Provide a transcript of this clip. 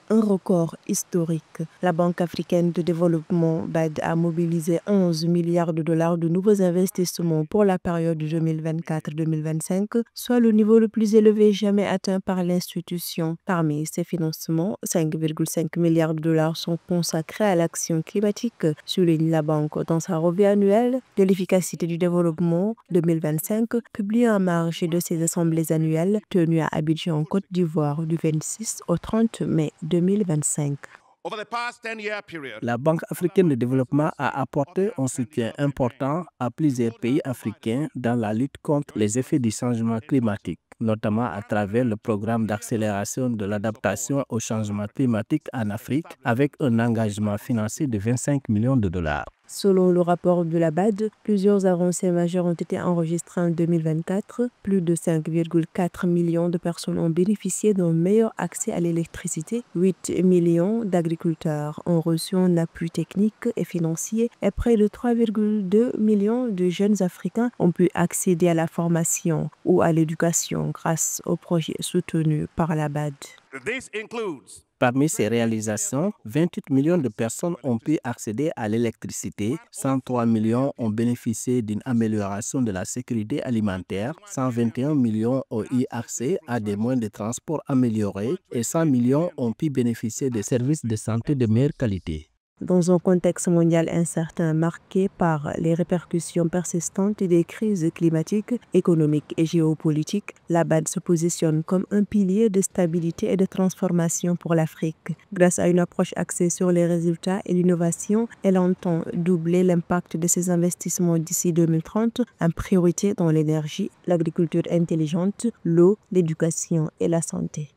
un record historique. La Banque africaine de développement BAD a mobilisé 11 milliards de dollars de nouveaux investissements pour la période 2024-2025, soit le niveau le plus élevé jamais atteint par l'institution. Parmi ces financements, 5,5 milliards de dollars sont consacrés à l'action climatique, souligne la Banque dans sa revue annuelle de l'efficacité du développement 2025, publiée en marge de ses assemblées annuelles tenues à Abidjan, Côte d'Ivoire, du 26 au 30 mai 2025. La Banque africaine de développement a apporté un soutien important à plusieurs pays africains dans la lutte contre les effets du changement climatique, notamment à travers le programme d'accélération de l'adaptation au changement climatique en Afrique, avec un engagement financier de 25 millions de dollars. Selon le rapport de la BAD, plusieurs avancées majeures ont été enregistrées en 2024. Plus de 5,4 millions de personnes ont bénéficié d'un meilleur accès à l'électricité. 8 millions d'agriculteurs ont reçu un appui technique et financier et près de 3,2 millions de jeunes Africains ont pu accéder à la formation ou à l'éducation grâce aux projets soutenus par la BAD. Parmi ces réalisations, 28 millions de personnes ont pu accéder à l'électricité, 103 millions ont bénéficié d'une amélioration de la sécurité alimentaire, 121 millions ont eu accès à des moyens de transport améliorés et 100 millions ont pu bénéficier de services de santé de meilleure qualité. Dans un contexte mondial incertain marqué par les répercussions persistantes des crises climatiques, économiques et géopolitiques, la BAD se positionne comme un pilier de stabilité et de transformation pour l'Afrique. Grâce à une approche axée sur les résultats et l'innovation, elle entend doubler l'impact de ses investissements d'ici 2030, en priorité dans l'énergie, l'agriculture intelligente, l'eau, l'éducation et la santé.